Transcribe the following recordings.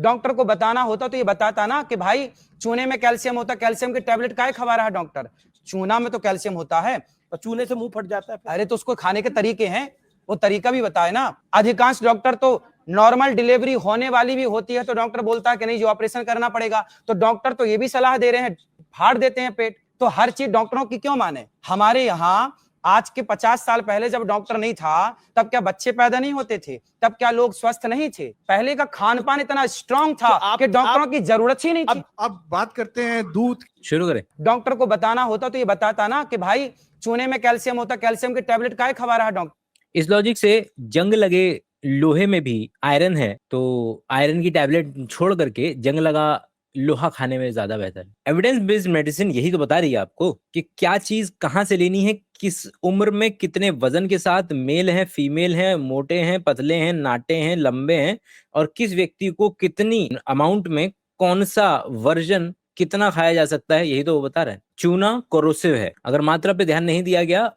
Doctor को बताना होता तो ये बताता ना कि भाई चूने में कैल्शियम होता, कैल्शियम की टेबलेट काहे खवा रहा है डॉक्टर, चूना में तो कैल्शियम होता है। और चूने से मुंह फट जाता है। अरे तो उसको खाने के तरीके हैं, वो तरीका भी बताए ना। अधिकांश डॉक्टर तो नॉर्मल डिलीवरी होने वाली भी होती है तो डॉक्टर बोलता है कि नहीं जी ऑपरेशन करना पड़ेगा, तो डॉक्टर तो ये भी सलाह दे रहे हैं फाड़ देते हैं पेट। तो हर चीज डॉक्टरों की क्यों माने। हमारे यहाँ आज के 50 साल पहले जब डॉक्टर नहीं था तब क्या बच्चे पैदा नहीं होते थे, तब क्या लोग स्वस्थ नहीं थे। पहले का खान पान इतना स्ट्रांग था कि डॉक्टरों की जरूरत ही नहीं थी। अब बात करते हैं दूध। शुरू करें। डॉक्टर को बताना होता तो ये बताता ना कि भाई चूने में कैल्शियम होता, कैल्शियम की टेबलेट काहे खवा रहा है डॉक्टर। इस लॉजिक से जंग लगे लोहे में भी आयरन है तो आयरन की टैबलेट छोड़ करके जंग लगा लोहा खाने में ज्यादा बेहतर है। एविडेंस बेस्ड मेडिसिन यही तो बता रही है आपको कि क्या चीज कहाँ से लेनी है, किस उम्र में कितने वजन के साथ, मेल है फीमेल है, मोटे हैं पतले हैं, नाटे हैं लंबे हैं, और किस व्यक्ति को कितनी अमाउंट में कौन सा वर्जन कितना खाया जा सकता है, यही तो वो बता रहे हैं। चूना कोरोसिव है, अगर मात्रा पे ध्यान नहीं दिया गया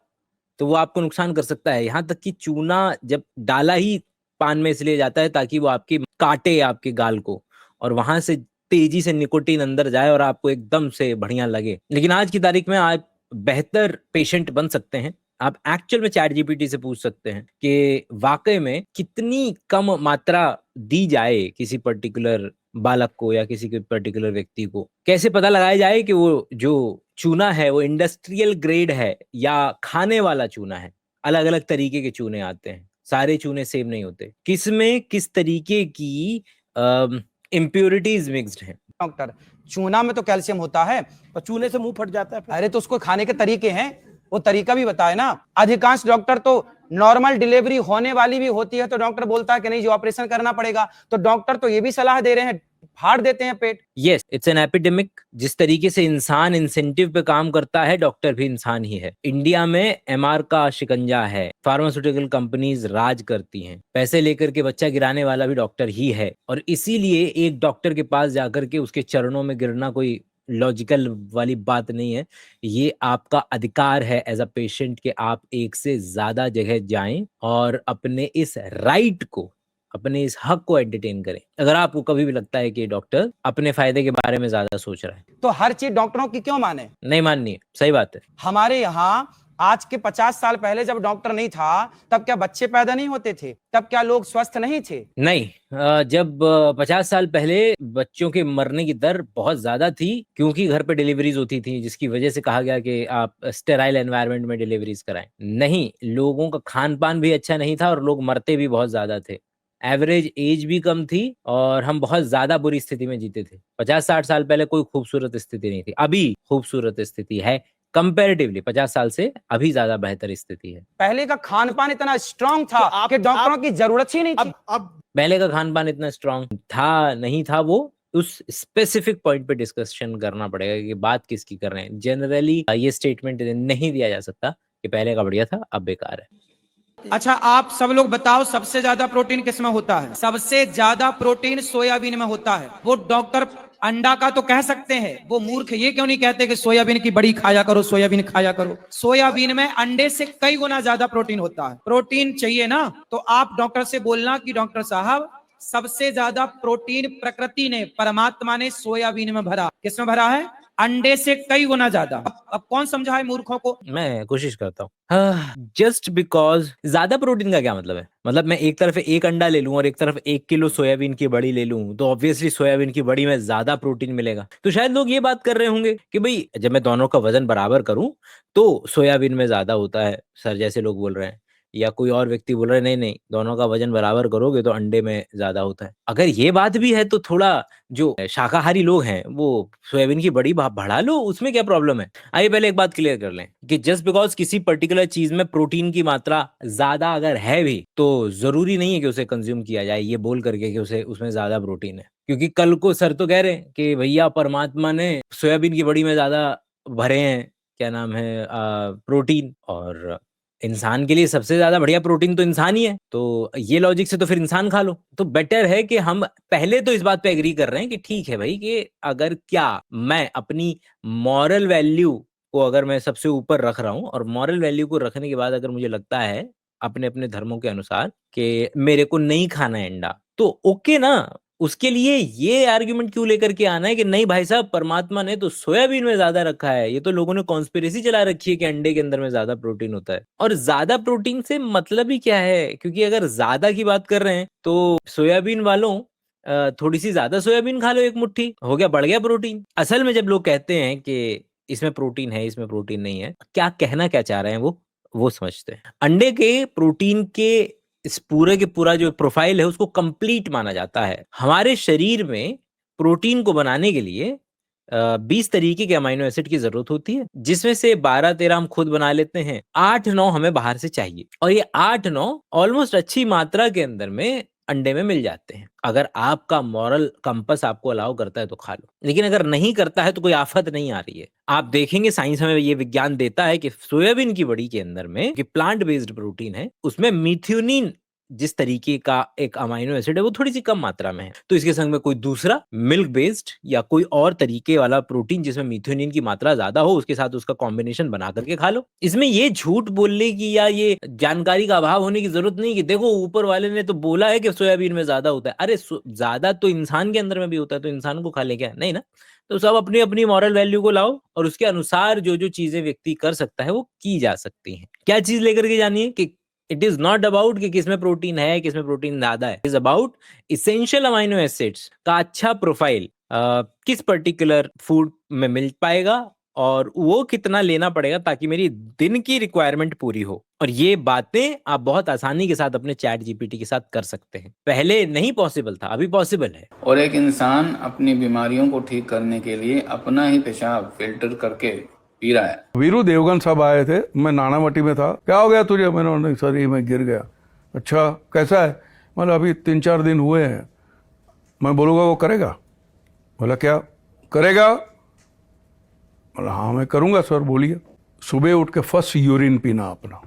तो वो आपको नुकसान कर सकता है। यहाँ तक कि चूना जब डाला ही पान में इसलिए जाता है ताकि वो आपकी काटे आपके गाल को और वहां से तेजी से निकोटीन अंदर जाए और आपको एकदम से बढ़िया लगे। लेकिन आज की तारीख में आप बेहतर पेशेंट बन सकते हैं। आप एक्चुअल में चैट जीपीटी से पूछ सकते हैं कि वाकई में कितनी कम मात्रा दी जाए किसी पर्टिकुलर बालक को या किसी के पर्टिकुलर व्यक्ति को। कैसे पता लगाया जाए कि वो जो चूना है वो इंडस्ट्रियल ग्रेड है या खाने वाला चूना है। अलग अलग तरीके के चूने आते हैं, सारे चूने सेम नहीं होते। किसमें किस तरीके की इम्प्योरिटीज मिक्स्ड हैं। डॉक्टर चूना में तो कैल्शियम होता है और चूने से मुंह फट जाता है। अरे तो उसको खाने के तरीके हैं, वो तरीका भी बताए ना। अधिकांश डॉक्टर तो नॉर्मल डिलीवरी होने वाली भी होती है तो डॉक्टर बोलता है कि नहीं जी ऑपरेशन करना पड़ेगा, तो डॉक्टर तो ये भी सलाह दे रहे हैं फाड़ देते हैं पेट। Yes, it's an epidemic. जिस तरीके से इंसान इंसेंटिव पे काम करता है, डॉक्टर भी इंसान ही है। इंडिया में एमआर का शिकंजा है, फार्मास्यूटिकल कंपनीज राज करती हैं, पैसे लेकर के बच्चा गिराने वाला भी डॉक्टर ही है। और इसीलिए एक डॉक्टर के पास जाकर के उसके चरणों में गिरना कोई लॉजिकल वाली बात नहीं है। ये आपका अधिकार है एज अ पेशेंट कि आप एक से ज्यादा जगह जाएं और अपने इस राइट को, अपने इस हक को एंटरटेन करें। अगर आपको कभी भी लगता है कि डॉक्टर अपने फायदे के बारे में ज्यादा सोच रहा है तो हर चीज डॉक्टरों की क्यों माने। नहीं माननी है, सही बात है। हमारे यहाँ आज के 50 साल पहले जब डॉक्टर नहीं था तब क्या बच्चे पैदा नहीं होते थे, तब क्या लोग स्वस्थ नहीं थे। नहीं, जब 50 साल पहले बच्चों के मरने की दर बहुत ज्यादा थी क्योंकि घर पे डिलीवरीज होती थी, जिसकी वजह से कहा गया कि आप स्टेराइल एनवायरनमेंट में डिलीवरीज कराएं। नहीं, लोगों का खान पान भी अच्छा नहीं था और लोग मरते भी बहुत ज्यादा थे। एवरेज एज भी कम थी और हम बहुत ज्यादा बुरी स्थिति में जीते थे। 50-60 साल पहले कोई खूबसूरत स्थिति नहीं थी, अभी खूबसूरत स्थिति है। कंपैरेटिवली 50 साल से अभी ज्यादा बेहतर स्थिति है। पहले का खान पान इतना स्ट्रांग था कि डॉक्टरों की जरूरत ही नहीं थी। अब पहले का खान पान इतना स्ट्रांग था नहीं था, वो उस स्पेसिफिक पॉइंट पे डिस्कशन करना पड़ेगा कि बात किसकी कर रहे हैं। जनरली ये स्टेटमेंट नहीं दिया जा सकता कि पहले का बढ़िया था अब बेकार है। अच्छा आप सब लोग बताओ सबसे ज्यादा प्रोटीन किसमें होता है। सबसे ज्यादा प्रोटीन सोयाबीन में होता है। वो डॉक्टर अंडा का तो कह सकते हैं, वो मूर्ख ये क्यों नहीं कहते कि सोयाबीन की बड़ी खाया करो, सोयाबीन खाया करो। सोयाबीन में अंडे से कई गुना ज्यादा प्रोटीन होता है। प्रोटीन चाहिए ना तो आप डॉक्टर से बोलना कि डॉक्टर साहब सबसे ज्यादा प्रोटीन प्रकृति ने, परमात्मा ने सोयाबीन में भरा। किसमें भरा है? अंडे से कई गुना ज्यादा। अब कौन समझाए मूर्खों को। मैं कोशिश करता हूँ। जस्ट बिकॉज ज्यादा प्रोटीन का क्या मतलब है? मतलब मैं एक तरफ एक अंडा ले लूं और एक तरफ 1 किलो सोयाबीन की बड़ी ले लूं तो ऑब्वियसली सोयाबीन की बड़ी में ज्यादा प्रोटीन मिलेगा। तो शायद लोग ये बात कर रहे होंगे कि भाई जब मैं दोनों का वजन बराबर करूं तो सोयाबीन में ज्यादा होता है सर, जैसे लोग बोल रहे हैं। या कोई और व्यक्ति बोल रहे हैं नहीं नहीं, दोनों का वजन बराबर करोगे तो अंडे में ज्यादा होता है। अगर ये बात भी है तो थोड़ा जो शाकाहारी लोग हैं वो सोयाबीन की बड़ी बढ़ा लो, उसमें क्या प्रॉब्लम है? आइए पहले एक बात क्लियर कर लें कि जस्ट बिकॉज किसी पर्टिकुलर चीज में प्रोटीन की मात्रा ज्यादा अगर है भी तो जरूरी नहीं है कि उसे कंज्यूम किया जाए ये बोल करके कि उसे उसमें ज्यादा प्रोटीन है। क्योंकि कल को सर तो कह रहे हैं कि भैया परमात्मा ने सोयाबीन की बड़ी में ज्यादा भरे हैं, क्या नाम है, प्रोटीन, और इंसान के लिए सबसे ज्यादा बढ़िया प्रोटीन तो इंसान ही है। तो ये लॉजिक से तो फिर इंसान खा लो। तो बेटर है कि हम पहले तो इस बात पे एग्री कर रहे हैं कि ठीक है भाई कि अगर क्या मैं अपनी मॉरल वैल्यू को अगर मैं सबसे ऊपर रख रहा हूं और मॉरल वैल्यू को रखने के बाद अगर मुझे लगता है अपने अपने धर्मों के अनुसार कि मेरे को नहीं खाना है अंडा तो ओके ना, उसके लिए ये आर्ग्यूमेंट क्यों लेकर के आना है कि नहीं भाई साहब परमात्मा ने तो सोयाबीन में ज्यादा रखा है, ये तो लोगों ने कॉन्स्पिरेसी चला रखी है कि अंडे के अंदर में ज्यादा प्रोटीन होता है। और ज्यादा प्रोटीन से मतलब ही क्या है, क्योंकि अगर ज्यादा की बात कर रहे हैं तो सोयाबीन वालों थोड़ी सी ज्यादा सोयाबीन खा लो, एक मुट्ठी हो गया, बढ़ गया प्रोटीन। असल में जब लोग कहते हैं कि इसमें प्रोटीन है इसमें प्रोटीन नहीं है, क्या कहना क्या चाह रहे हैं वो समझते हैं। अंडे के प्रोटीन के इस पूरे के पूरा जो प्रोफाइल है उसको कंप्लीट माना जाता है। हमारे शरीर में प्रोटीन को बनाने के लिए 20 तरीके के अमीनो एसिड की जरूरत होती है, जिसमें से 12-13 हम खुद बना लेते हैं, 8-9 हमें बाहर से चाहिए, और ये 8-9 ऑलमोस्ट अच्छी मात्रा के अंदर में अंडे में मिल जाते हैं। अगर आपका मॉरल कंपस आपको अलाउ करता है तो खा लो, लेकिन अगर नहीं करता है तो कोई आफत नहीं आ रही है। आप देखेंगे साइंस हमें ये विज्ञान देता है कि सोयाबीन की बड़ी के अंदर में कि प्लांट बेस्ड प्रोटीन है, उसमें मिथ्योनिन जिस तरीके का एक अमाइनो एसिड है वो थोड़ी सी कम मात्रा में है, तो इसके संग में कोई दूसरा मिल्क बेस्ड या कोई और तरीके वाला प्रोटीन जिसमें मिथ्योनिन की मात्रा ज्यादा हो, उसके साथ उसका कॉम्बिनेशन बना करके खा लो। इसमें ये झूठ बोलने की या ये जानकारी का अभाव होने की जरूरत नहीं कि देखो ऊपर वाले ने तो बोला है कि सोयाबीन में ज्यादा होता है। अरे ज्यादा तो इंसान के अंदर में भी होता है, तो इंसान को खा ले क्या, नहीं ना। तो सब अपनी अपनी मॉरल वैल्यू को लाओ और उसके अनुसार जो जो चीजें व्यक्ति कर सकता है वो की जा सकती हैं। क्या चीज लेकर के जानिए कि इट इज नॉट अबाउट कि किसमें प्रोटीन है किसमें प्रोटीन ज्यादा है, it is about essential amino acids का अच्छा प्रोफाइल किस पर्टिकुलर फूड में मिल पाएगा और वो कितना लेना पड़ेगा ताकि मेरी दिन की रिक्वायरमेंट पूरी हो। और ये बातें आप बहुत आसानी के साथ अपने चैट जीपीटी के साथ कर सकते हैं। पहले नहीं पॉसिबल था, अभी पॉसिबल है। और एक इंसान अपनी बीमारियों को ठीक करने के लिए अपना ही पेशाब फिल्टर करके पी रहा है। वीरू देवगन साहब आए थे, मैं नानावटी में था। क्या हो गया तुझे? मैंने सर ये मैं गिर गया। अच्छा कैसा है? मतलब अभी 3-4 दिन हुए हैं। मैं बोलूँगा वो करेगा? बोला क्या करेगा? बोला हाँ मैं करूँगा सर, बोलिए। सुबह उठ के फर्स्ट यूरिन पीना अपना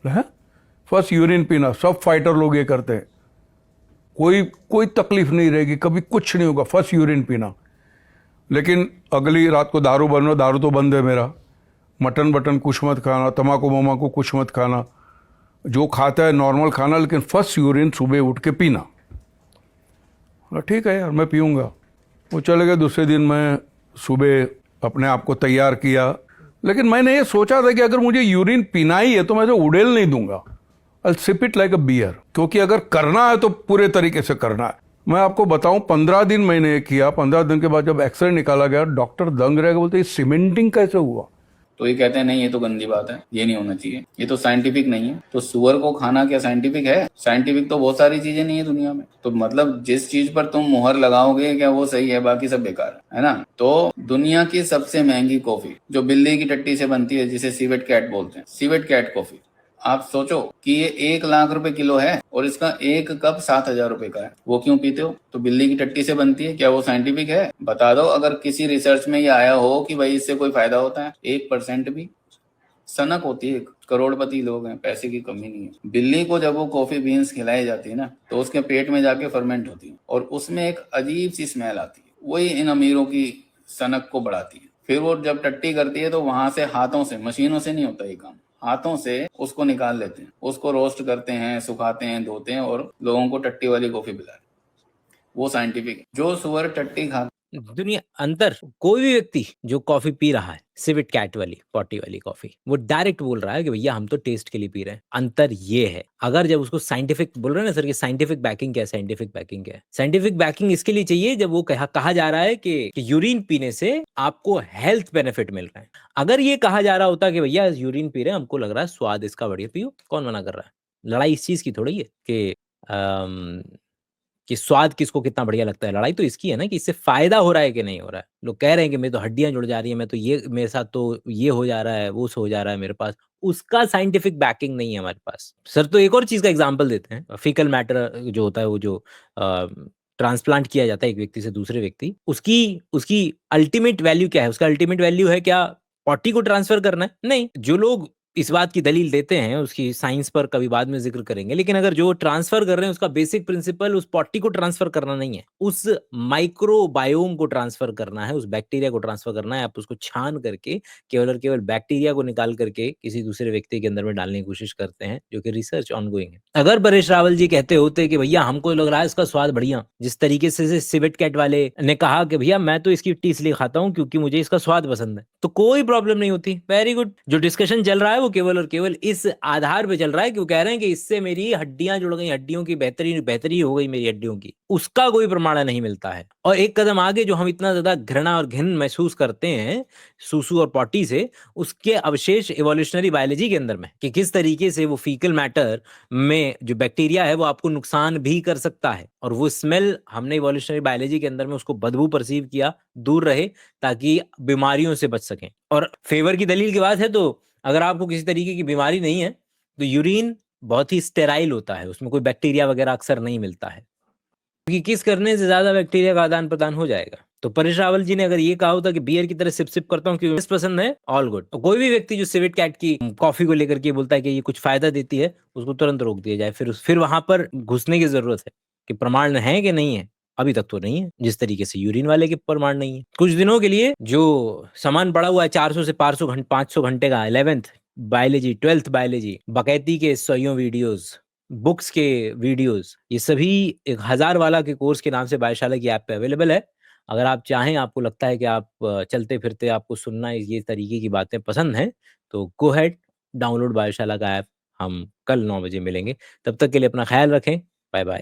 है, फर्स्ट यूरिन पीना। सब फाइटर लोग ये करते हैं, कोई तकलीफ नहीं रहेगी, कभी कुछ नहीं होगा, फर्स्ट यूरिन पीना। लेकिन अगली रात को दारू बनो, दारू तो बंद है मेरा। मटन बटन कुछ मत खाना, तम्बाकू ममाकू कुछ मत खाना, जो खाता है नॉर्मल खाना, लेकिन फर्स्ट यूरिन सुबह उठ के पीना। ठीक है यार मैं पीऊँगा। वो चले गए। दूसरे दिन मैं सुबह अपने आप को तैयार किया, लेकिन मैंने ये सोचा था कि अगर मुझे यूरिन पीना ही है तो मैं तो उड़ेल नहीं दूंगा, I sip it like a beer, क्योंकि अगर करना है तो पूरे तरीके से करना है। मैं आपको बताऊं 15 दिन मैंने किया। 15 दिन के बाद जब एक्सरे निकाला गया, डॉक्टर दंग रह गए, बोलते ये सीमेंटिंग कैसे हुआ? तो ये कहते हैं नहीं ये तो गंदी बात है, ये नहीं होना चाहिए, ये तो साइंटिफिक नहीं है। तो सुअर को खाना क्या साइंटिफिक है? साइंटिफिक तो बहुत सारी चीजें नहीं है दुनिया में। तो मतलब जिस चीज पर तुम मुहर लगाओगे क्या वो सही है, बाकी सब बेकार है ना। तो दुनिया की सबसे महंगी कॉफी जो बिल्ली की टट्टी से बनती है, जिसे सीवेट कैट बोलते हैं, सीवेट कैट कॉफी, आप सोचो कि ये 1 लाख रुपए किलो है और इसका एक कप 7,000 रुपए का है। वो क्यों पीते हो? तो बिल्ली की टट्टी से बनती है, क्या वो साइंटिफिक है? बता दो अगर किसी रिसर्च में ये आया हो कि भाई इससे कोई फायदा होता है। 1% भी। सनक होती है, करोड़पति लोग हैं, पैसे की कमी नहीं है। बिल्ली को जब वो कॉफी बीन्स खिलाई जाती है ना, तो उसके पेट में जाके फर्मेंट होती है और उसमें एक अजीब सी स्मेल आती है, वही इन अमीरों की सनक को बढ़ाती है। फिर वो जब टट्टी करती है तो वहां से हाथों से, मशीनों से नहीं होता ये काम, हाथों से उसको निकाल लेते हैं, उसको रोस्ट करते हैं, सुखाते हैं, धोते हैं और लोगों को टट्टी वाली कॉफी पिलाते हैं। वो साइंटिफिक है। जो सुअर टट्टी खा दुनिया अंतर कोई भी व्यक्ति जो कॉफी पी रहा है सिविट कैट वाली पॉटी वाली कॉफी, वो डायरेक्ट बोल रहा है कि भैया हम तो टेस्ट के लिए पी रहे हैं। अंतर ये है, अगर जब उसको साइंटिफिक बोल रहे हैं ना सर कि साइंटिफिक बैकिंग क्या है, साइंटिफिक बैकिंग क्या है, साइंटिफिक बैकिंग इसके लिए चाहिए जब वो कहा जा रहा है कि यूरिन पीने से आपको हेल्थ बेनिफिट मिल रहा है। अगर ये कहा जा रहा होता कि भैया यूरिन पी रहे हैं, हमको लग रहा है स्वाद इसका बढ़िया, पियो, कौन मना कर रहा है? लड़ाई इस चीज की थोड़ी है कि स्वाद किसको कितना बढ़िया लगता है। लड़ाई तो इसकी है ना कि इससे फायदा हो रहा है कि नहीं हो रहा है। लोग कह रहे हैं कि मेरी तो हड्डियां जुड़ जा रही है, मैं तो ये, मेरे साथ तो ये हो जा रहा है, वो हो जा रहा है मेरे पास, उसका साइंटिफिक बैकिंग नहीं है हमारे पास। सर तो एक और चीज का एग्जांपल देते हैं, फीकल मैटर जो होता है, वो जो ट्रांसप्लांट किया जाता है एक व्यक्ति से दूसरे व्यक्ति, उसकी अल्टीमेट वैल्यू क्या है? उसका अल्टीमेट वैल्यू है क्या पॉटी को ट्रांसफर करना है? नहीं। जो लोग इस बात की दलील देते हैं, उसकी साइंस पर कभी बाद में जिक्र करेंगे, लेकिन अगर जो ट्रांसफर कर रहे हैं उसका बेसिक प्रिंसिपल उस पॉटी को ट्रांसफर करना नहीं है, उस माइक्रोबायोम को ट्रांसफर करना है, उस बैक्टीरिया को ट्रांसफर करना है। आप उसको छान करके केवल और केवल बैक्टीरिया को निकाल करके किसी दूसरे व्यक्ति के अंदर में डालने की कोशिश करते हैं, जो कि रिसर्च ऑनगोइंग है। अगर परेश रावल जी कहते होते कि भैया हमको लग रहा है इसका स्वाद बढ़िया, जिस तरीके से सिवेट कैट वाले ने कहा कि भैया मैं तो इसकी टी इसलिए खाता हूं क्योंकि मुझे इसका स्वाद पसंद है, तो कोई प्रॉब्लम नहीं होती। Very good. जो डिस्कशन चल रहा है वो केवल और केवल इस आधार पे चल रहा है कि वो कह रहे हैं कि इससे मेरी हड्डियां जुड़ गई, हड्डियों की बेहतरी हो गई मेरी हड्डियों की, उसका कोई प्रमाण नहीं मिलता है। और एक कदम आगे जो हम इतना ज्यादा घृणा और घिन महसूस करते हैं सूसू और पॉटी से, उसके अवशेष इवोल्यूशनरी बायोलॉजी के अंदर में, कि किस तरीके से वो फीकल मैटर में जो बैक्टीरिया है वो आपको नुकसान भी कर सकता है। और वो स्मेल हमने इवोल्यूशनरी बायोलॉजी के अंदर में उसको बदबू परसीव किया, दूर रहे ताकि बीमारियों से बच सकें। और फेवर की दलील की बात है तो अगर आपको किसी तरीके की बीमारी नहीं है तो यूरिन बहुत ही स्टेराइल होता है, उसमें कोई बैक्टीरिया वगैरह अक्सर नहीं मिलता है, क्योंकि किस करने से ज्यादा बैक्टीरिया का आदान प्रदान हो जाएगा। तो परेश रावल जी ने अगर ये कहा होता कि बियर की तरह सिप सिप करता हूँ क्योंकि पसंद है, ऑल गुड। तो कोई भी व्यक्ति जो सिवेट कैट की कॉफी को लेकर के बोलता है कि ये कुछ फायदा देती है, उसको तुरंत रोक दिया जाए। फिर वहां पर घुसने की जरूरत है कि प्रमाण है कि नहीं है। अभी तक तो नहीं है, जिस तरीके से यूरिन वाले के प्रमाण नहीं है। कुछ दिनों के लिए जो सामान पड़ा हुआ है 400 से 500 घंटे का 11th बायोलॉजी 12th बायोलॉजी, बकैती के 100 वीडियोस, बुक्स के वीडियोस, ये सभी 1000 वाला के कोर्स के नाम से बायशाला की ऐप पे अवेलेबल है। अगर आप चाहें, आपको लगता है कि आप चलते फिरते आपको सुनना ये तरीके की बातें पसंद हैं, तो गो हेड, डाउनलोड बायशाला का ऐप। हम कल 9 बजे मिलेंगे, तब तक के लिए अपना ख्याल रखें। Bye bye.